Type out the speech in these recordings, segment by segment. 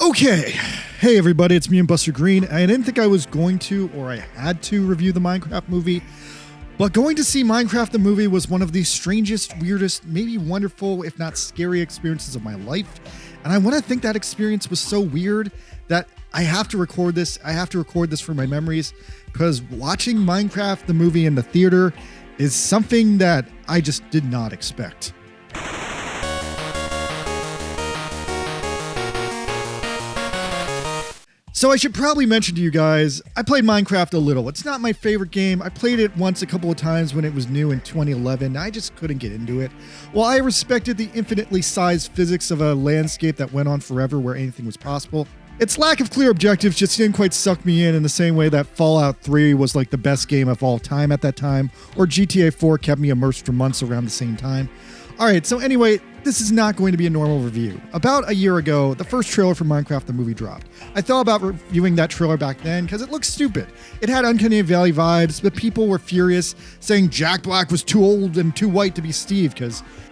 Okay. Hey everybody, it's me and Buster Green. I didn't think I was going to, or I had to review the Minecraft movie, but going to see Minecraft the movie was one of the strangest, weirdest, maybe wonderful, if not scary experiences of my life. And I want to think that experience was so weird that I have to record this. I have to record this for my memories, because watching Minecraft the movie in the theater is something that I just did not expect. So I should probably mention to you guys, I played Minecraft a little. It's not my favorite game. I played it once a couple of times when it was new in 2011. I just couldn't get into it. While I respected the infinitely sized physics of a landscape that went on forever where anything was possible, its lack of clear objectives just didn't quite suck me in the same way that Fallout 3 was like the best game of all time at that time, or GTA 4 kept me immersed for months around the same time. Alright, so anyway, this is not going to be a normal review. About a year ago, the first trailer for Minecraft the movie dropped. I thought about reviewing that trailer back then because it looked stupid. It had Uncanny Valley vibes, but people were furious, saying Jack Black was too old and too white to be Steve,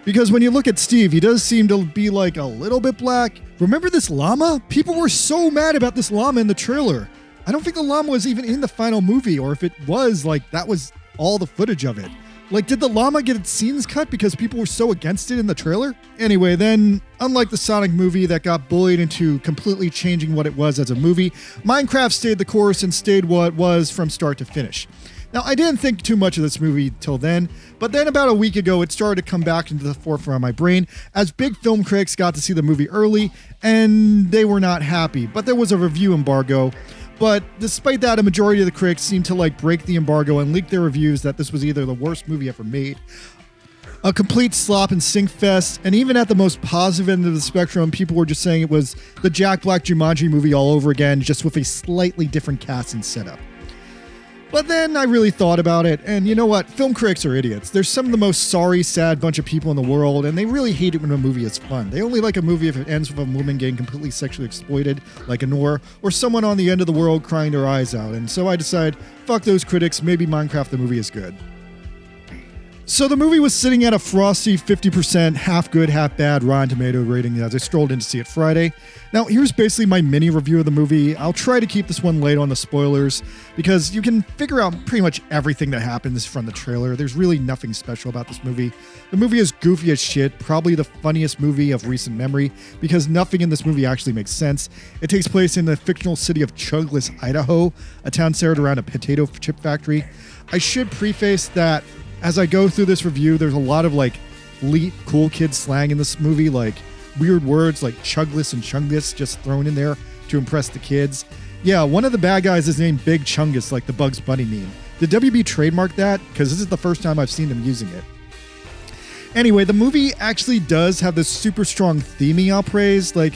because when you look at Steve, he does seem to be like a little bit black. Remember this llama? People were so mad about this llama in the trailer. I don't think the llama was even in the final movie, or if it was, like, that was all the footage of it. Like, did the llama get its scenes cut because people were so against it in the trailer? Anyway, then, unlike the Sonic movie that got bullied into completely changing what it was as a movie, Minecraft stayed the course and stayed what it was from start to finish. Now, I didn't think too much of this movie till then, but then about a week ago, it started to come back into the forefront of my brain as big film critics got to see the movie early, and they were not happy. But there was a review embargo. But despite that, a majority of the critics seemed to break the embargo and leak their reviews that this was either the worst movie ever made, a complete slop and sink fest, and even at the most positive end of the spectrum, people were just saying it was the Jack Black Jumanji movie all over again, just with a slightly different cast and setup. But then I really thought about it, and you know what? Film critics are idiots. They're some of the most sorry, sad bunch of people in the world, and they really hate it when a movie is fun. They only like a movie if it ends with a woman getting completely sexually exploited, like Anor, or someone on the end of the world crying their eyes out. And so I decided, fuck those critics, maybe Minecraft the movie is good. So the movie was sitting at a frosty 50% half good, half bad Rotten Tomato rating as I strolled in to see it Friday. Now, here's basically my mini review of the movie. I'll try to keep this one light on the spoilers because you can figure out pretty much everything that happens from the trailer. There's really nothing special about this movie. The movie is goofy as shit, probably the funniest movie of recent memory because nothing in this movie actually makes sense. It takes place in the fictional city of Chugless, Idaho, a town centered around a potato chip factory. I should preface that as I go through this review, there's a lot of elite cool kid slang in this movie, like weird words like chugless and chungus just thrown in there to impress the kids. Yeah, one of the bad guys is named Big Chungus, like the Bugs Bunny meme. Did WB trademark that? Because this is the first time I've seen them using it. Anyway, the movie actually does have this super strong theming I'll praise. The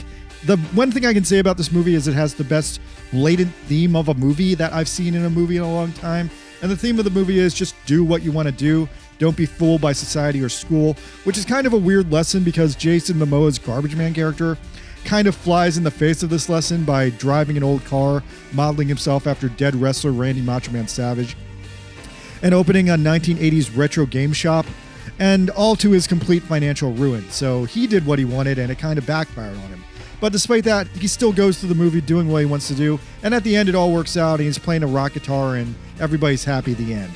one thing I can say about this movie is it has the best blatant theme of a movie that I've seen in a movie in a long time. And the theme of the movie is just do what you want to do. Don't be fooled by society or school, which is kind of a weird lesson because Jason Momoa's Garbage Man character kind of flies in the face of this lesson by driving an old car, modeling himself after dead wrestler Randy Macho Man Savage, and opening a 1980s retro game shop, and all to his complete financial ruin. So he did what he wanted and it kind of backfired on him. But despite that, he still goes through the movie doing what he wants to do, and at the end it all works out, and he's playing a rock guitar, and everybody's happy at the end.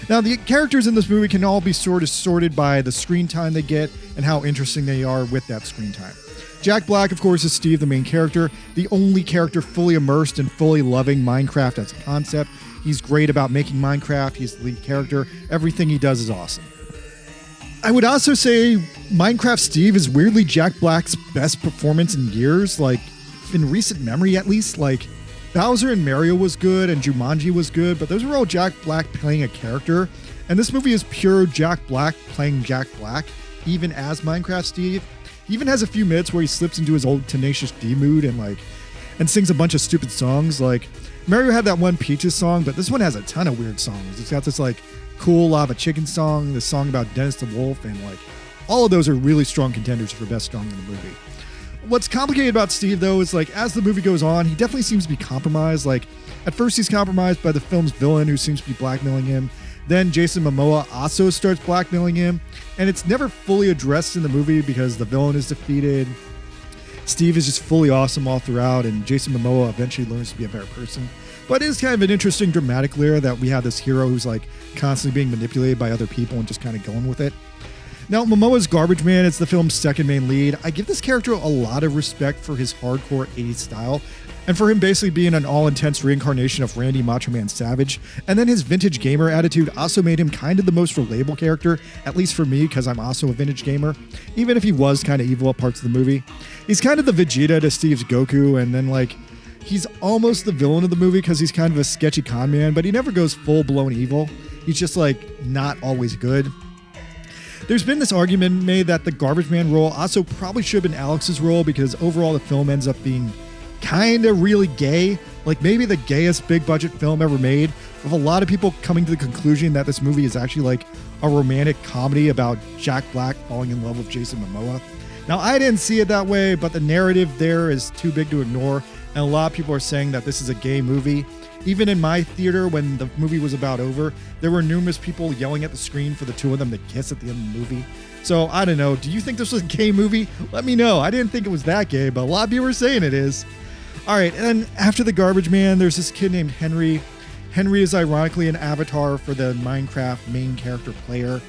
Now, the characters in this movie can all be sort of sorted by the screen time they get and how interesting they are with that screen time. Jack Black, of course, is Steve, the main character, the only character fully immersed and fully loving Minecraft as a concept. He's great about making Minecraft, he's the lead character, everything he does is awesome. I would also say Minecraft Steve is weirdly Jack Black's best performance in years, in recent memory at least. Bowser and Mario was good and Jumanji was good, but those were all Jack Black playing a character. And this movie is pure Jack Black playing Jack Black, even as Minecraft Steve. He even has a few minutes where he slips into his old Tenacious D mood and sings a bunch of stupid songs. Mario had that one Peaches song, but this one has a ton of weird songs. It's got this cool Lava Chicken song, this song about Dennis the Wolf, and all of those are really strong contenders for best song in the movie. What's complicated about Steve, though, is as the movie goes on, he definitely seems to be compromised. At first he's compromised by the film's villain who seems to be blackmailing him. Then Jason Momoa also starts blackmailing him, and it's never fully addressed in the movie because the villain is defeated. Steve is just fully awesome all throughout, and Jason Momoa eventually learns to be a better person. But it is kind of an interesting dramatic layer that we have this hero who's like constantly being manipulated by other people and just kind of going with it. Now, Momoa's Garbage Man is the film's second main lead. I give this character a lot of respect for his hardcore 80s style, and for him basically being an all-intense reincarnation of Randy Macho Man Savage. And then his vintage gamer attitude also made him kind of the most relatable character, at least for me, because I'm also a vintage gamer, even if he was kind of evil at parts of the movie. He's kind of the Vegeta to Steve's Goku, and then like, he's almost the villain of the movie because he's kind of a sketchy con man, but he never goes full-blown evil. He's just like, not always good. There's been this argument made that the Garbage Man role also probably should have been Alex's role because overall the film ends up being kind of really gay, like maybe the gayest big budget film ever made, with a lot of people coming to the conclusion that this movie is actually like a romantic comedy about Jack Black falling in love with Jason Momoa. Now, I didn't see it that way, but the narrative there is too big to ignore, and a lot of people are saying that this is a gay movie. Even in my theater, when the movie was about over, there were numerous people yelling at the screen for the two of them to kiss at the end of the movie. So, I don't know. Do you think this was a gay movie? Let me know. I didn't think it was that gay, but a lot of people were saying it is. All right, and then after the Garbage Man, there's this kid named Henry. Henry is ironically an avatar for the Minecraft main character player.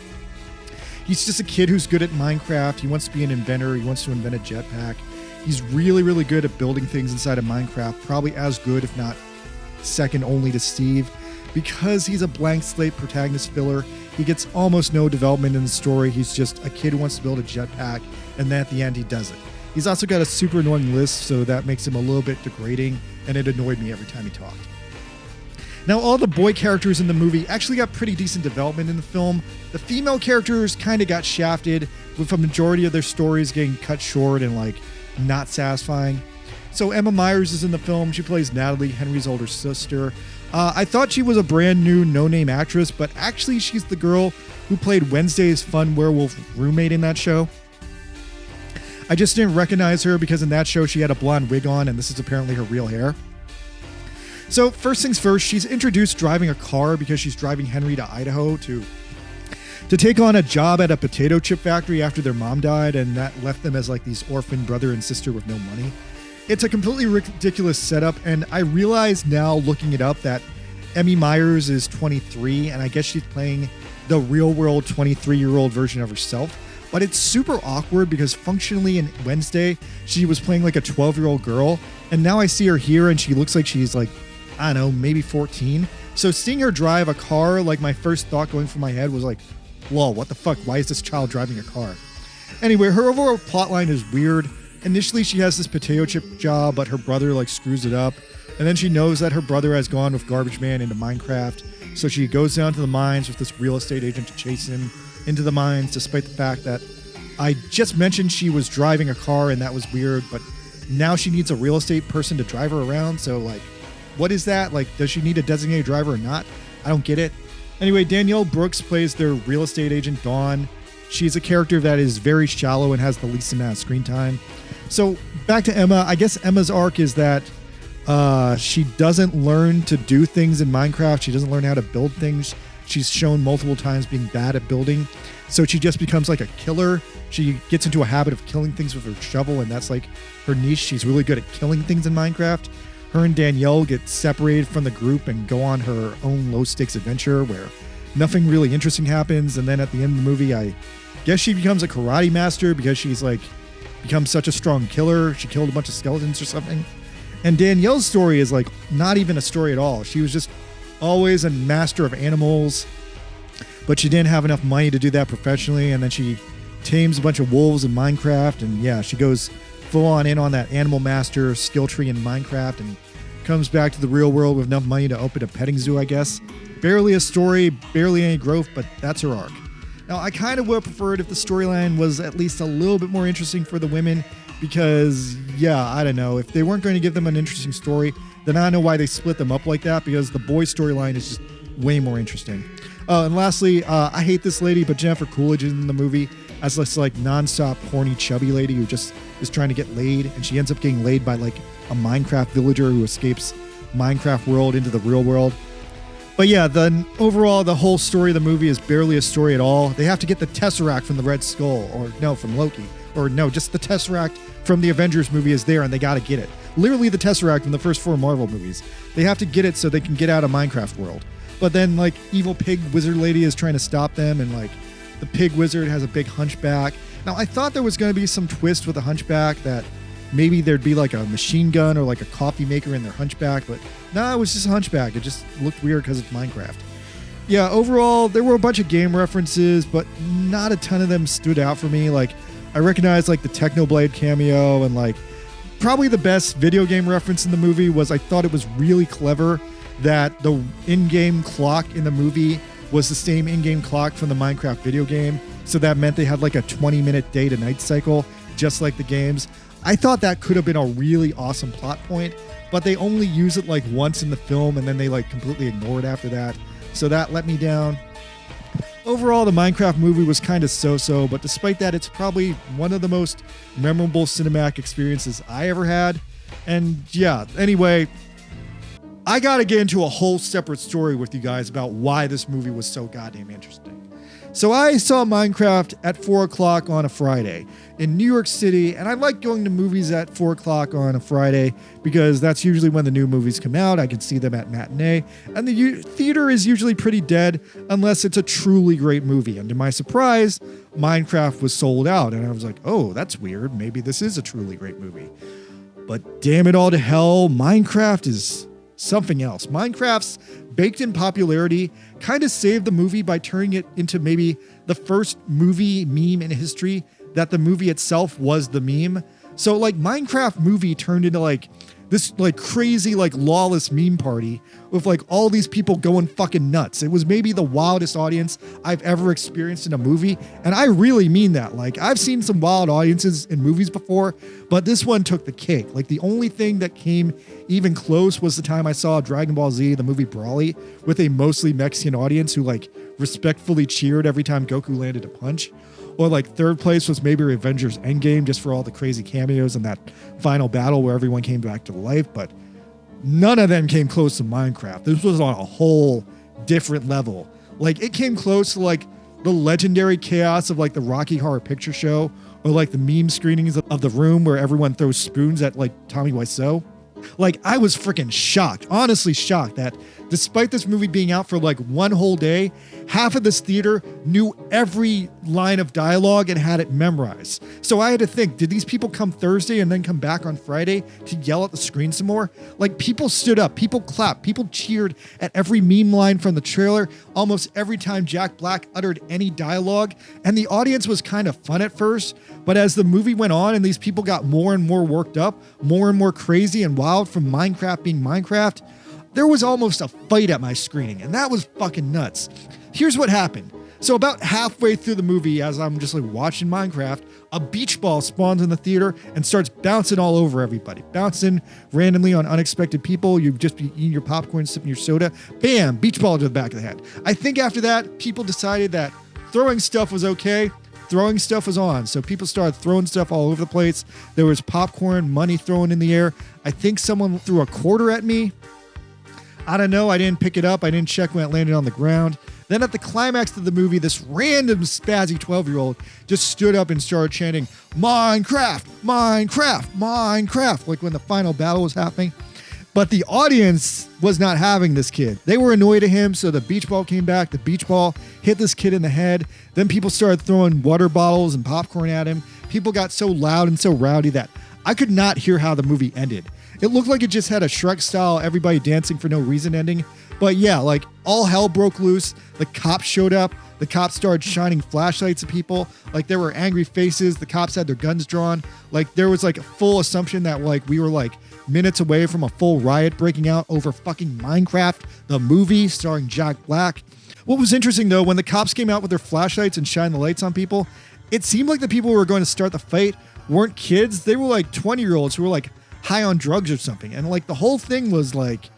He's just a kid who's good at Minecraft. He wants to be an inventor. He wants to invent a jetpack. He's really, really good at building things inside of Minecraft, probably as good, if not second only to Steve. Because he's a blank slate protagonist filler, he gets almost no development in the story. He's just a kid who wants to build a jetpack, and then at the end he does it. He's also got a super annoying lisp, so that makes him a little bit degrading, and it annoyed me every time he talked. Now, all the boy characters in the movie actually got pretty decent development in the film. The female characters kind of got shafted, with a majority of their stories getting cut short and like not satisfying. So Emma Myers is in the film. She plays Natalie, Henry's older sister. I thought she was a brand new no-name actress, but actually she's the girl who played Wednesday's fun werewolf roommate in that show. I just didn't recognize her because in that show she had a blonde wig on, and this is apparently her real hair. So first things first, she's introduced driving a car because she's driving Henry to Idaho to take on a job at a potato chip factory after their mom died, and that left them as like these orphan brother and sister with no money. It's a completely ridiculous setup, and I realize now looking it up that Emmy Myers is 23, and I guess she's playing the real-world 23-year-old version of herself. But it's super awkward because functionally in Wednesday, she was playing like a 12-year-old girl, and now I see her here and she looks like she's like, I don't know, maybe 14. So seeing her drive a car, like my first thought going through my head was like, whoa, what the fuck? Why is this child driving a car? Anyway, her overall plotline is weird. Initially, she has this potato chip job, but her brother like screws it up. And then she knows that her brother has gone with Garbage Man into Minecraft. So she goes down to the mines with this real estate agent to chase him into the mines, despite the fact that I just mentioned she was driving a car and that was weird, but now she needs a real estate person to drive her around. So like, what is that? Like, does she need a designated driver or not? I don't get it. Anyway, Danielle Brooks plays their real estate agent, Dawn. She's a character that is very shallow and has the least amount of screen time. So back to Emma. I guess Emma's arc is that she doesn't learn to do things in Minecraft. She doesn't learn how to build things. She's shown multiple times being bad at building. So she just becomes like a killer. She gets into a habit of killing things with her shovel, and that's like her niche. She's really good at killing things in Minecraft. Her and Danielle get separated from the group and go on her own low-stakes adventure where nothing really interesting happens. And then at the end of the movie, I guess she becomes a karate master because she's like become such a strong killer. She killed a bunch of skeletons or something. And Danielle's story is like not even a story at all. She was just always a master of animals, but she didn't have enough money to do that professionally. And then she tames a bunch of wolves in Minecraft. And yeah, she goes full on in on that animal master skill tree in Minecraft and comes back to the real world with enough money to open a petting zoo, I guess. Barely a story, barely any growth, but that's her arc. Now, I kind of would have preferred if the storyline was at least a little bit more interesting for the women because, yeah, I don't know. If they weren't going to give them an interesting story, then I don't know why they split them up like that because the boy storyline is just way more interesting. And lastly, I hate this lady, but Jennifer Coolidge is in the movie as this like nonstop horny chubby lady who just is trying to get laid, and she ends up getting laid by like a Minecraft villager who escapes Minecraft world into the real world. But yeah, then overall, the whole story of the movie is barely a story at all. They have to get the Tesseract from the Red Skull, or no, from Loki, or no, just the Tesseract from the Avengers movie is there and they got to get it. Literally the Tesseract from the first 4 Marvel movies. They have to get it so they can get out of Minecraft world. But then like evil pig wizard lady is trying to stop them, and like the pig wizard has a big hunchback. Now I thought there was going to be some twist with the hunchback, that maybe there'd be like a machine gun or like a coffee maker in their hunchback, but no, it was just a hunchback. It just looked weird because it's Minecraft. Yeah, overall, there were a bunch of game references, but not a ton of them stood out for me. Like, I recognized like the Technoblade cameo, and like probably the best video game reference in the movie was, I thought it was really clever that the in-game clock in the movie was the same in-game clock from the Minecraft video game. So that meant they had like a 20-minute day to night cycle, just like the games. I thought that could have been a really awesome plot point, but they only use it like once in the film, and then they like completely ignore it after that. So that let me down. Overall, the Minecraft movie was kind of so-so, but despite that, it's probably one of the most memorable cinematic experiences I ever had. And yeah, anyway, I got to get into a whole separate story with you guys about why this movie was so goddamn interesting. So I saw Minecraft at 4 o'clock on a Friday in New York City, and I like going to movies at 4 o'clock on a Friday because that's usually when the new movies come out. I can see them at matinee, and the theater is usually pretty dead unless it's a truly great movie. And to my surprise, Minecraft was sold out, and I was like, oh, that's weird. Maybe this is a truly great movie. But damn it all to hell, Minecraft is something else. Minecraft's baked-in popularity kind of saved the movie by turning it into maybe the first movie meme in history that the movie itself was the meme. So like Minecraft movie turned into like this like crazy like lawless meme party with like all these people going fucking nuts. It was maybe the wildest audience I've ever experienced in a movie, and I really mean that. Like, I've seen some wild audiences in movies before, but this one took the cake. Like, the only thing that came even close was the time I saw Dragon Ball Z, the movie Brawly, with a mostly Mexican audience who like respectfully cheered every time Goku landed a punch. Or like third place was maybe Avengers Endgame, just for all the crazy cameos in that final battle where everyone came back to life. But none of them came close to Minecraft. This was on a whole different level. Like, it came close to like the legendary chaos of like the Rocky Horror Picture Show, or like the meme screenings of The Room where everyone throws spoons at like Tommy Wiseau. Like, I was freaking shocked, honestly shocked, that despite this movie being out for like one whole day, half of this theater knew every line of dialogue and had it memorized. So I had to think, did these people come Thursday and then come back on Friday to yell at the screen some more? Like, people stood up, people clapped, people cheered at every meme line from the trailer almost every time Jack Black uttered any dialogue. And the audience was kind of fun at first, but as the movie went on and these people got more and more worked up, more and more crazy and wild from Minecraft being Minecraft, there was almost a fight at my screening, and that was fucking nuts. Here's what happened. So about halfway through the movie, as I'm just like watching Minecraft, a beach ball spawns in the theater and starts bouncing all over everybody. Bouncing randomly on unexpected people. You'd just be eating your popcorn, sipping your soda. Bam, beach ball to the back of the head. I think after that, people decided that throwing stuff was okay. Throwing stuff was on. So people started throwing stuff all over the place. There was popcorn, money thrown in the air. I think someone threw a quarter at me. I don't know. I didn't pick it up. I didn't check when it landed on the ground. Then at the climax of the movie, this random spazzy 12-year-old just stood up and started chanting, Minecraft, Minecraft, Minecraft, like when the final battle was happening. But the audience was not having this kid. They were annoyed at him, so the beach ball came back. The beach ball hit this kid in the head. Then people started throwing water bottles and popcorn at him. People got so loud and so rowdy that I could not hear how the movie ended. It looked like it just had a Shrek-style everybody dancing for no reason ending. But yeah, like, all hell broke loose. The cops showed up. The cops started shining flashlights at people. Like, there were angry faces. The cops had their guns drawn. Like, there was like a full assumption that like we were like minutes away from a full riot breaking out over fucking Minecraft, the movie starring Jack Black. What was interesting though, when the cops came out with their flashlights and shined the lights on people, it seemed like the people who were going to start the fight weren't kids. They were like 20-year-olds who were like high on drugs or something. And like the whole thing was like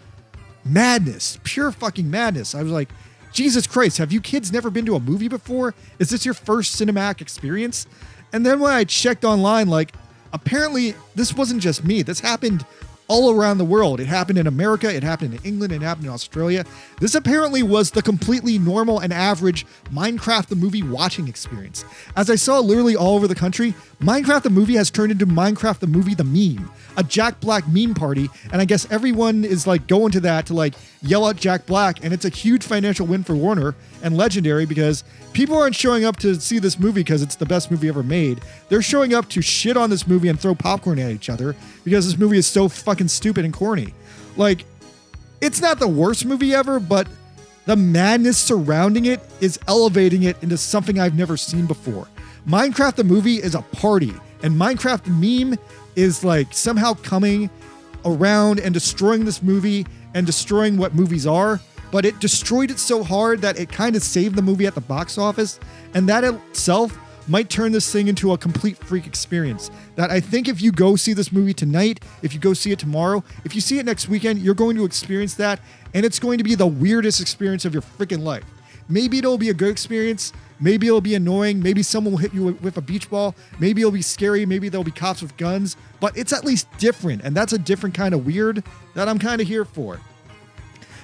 madness, pure fucking madness. I was like, Jesus Christ, have you kids never been to a movie before? Is this your first cinematic experience? And then when I checked online, like, apparently this wasn't just me. This happened all around the world. It happened in America, it happened in England, it happened in Australia. This apparently was the completely normal and average Minecraft the movie watching experience. As I saw literally all over the country, Minecraft the movie has turned into Minecraft the movie the meme, a Jack Black meme party, and I guess everyone is like going to that to like yell at Jack Black, and it's a huge financial win for Warner and Legendary because people aren't showing up to see this movie because it's the best movie ever made. They're showing up to shit on this movie and throw popcorn at each other because this movie is so fucking stupid and corny. Like, it's not the worst movie ever, but the madness surrounding it is elevating it into something I've never seen before. Minecraft the movie is a party, and Minecraft the meme is like somehow coming around and destroying this movie and destroying what movies are, but it destroyed it so hard that it kind of saved the movie at the box office, and that itself might turn this thing into a complete freak experience. That I think if you go see this movie tonight, if you go see it tomorrow, if you see it next weekend, you're going to experience that, and it's going to be the weirdest experience of your freaking life. Maybe it'll be a good experience, maybe it'll be annoying, maybe someone will hit you with a beach ball, maybe it'll be scary, maybe there'll be cops with guns, but it's at least different, and that's a different kind of weird that I'm kind of here for.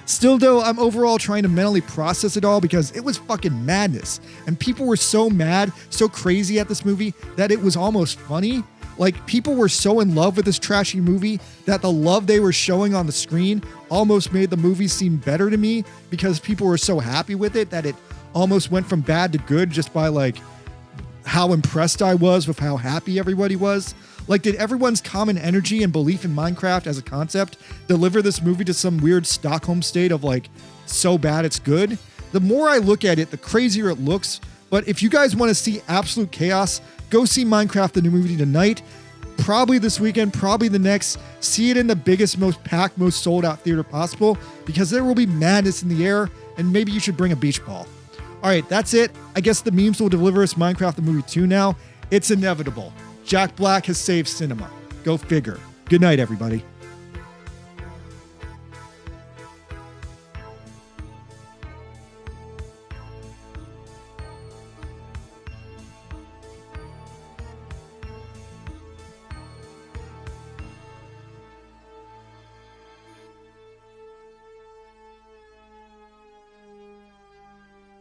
Still though, I'm overall trying to mentally process it all because it was fucking madness. And people were so mad, so crazy at this movie that it was almost funny. Like, people were so in love with this trashy movie that the love they were showing on the screen almost made the movie seem better to me because people were so happy with it that it almost went from bad to good just by like how impressed I was with how happy everybody was. Like, did everyone's common energy and belief in Minecraft as a concept deliver this movie to some weird Stockholm state of like, so bad it's good? The more I look at it, the crazier it looks. But if you guys want to see absolute chaos, go see Minecraft the new movie tonight. Probably this weekend, probably the next. See it in the biggest, most packed, most sold out theater possible because there will be madness in the air, and maybe you should bring a beach ball. All right, that's it. I guess the memes will deliver us Minecraft the movie 2 now. It's inevitable. Jack Black has saved cinema. Go figure. Good night, everybody.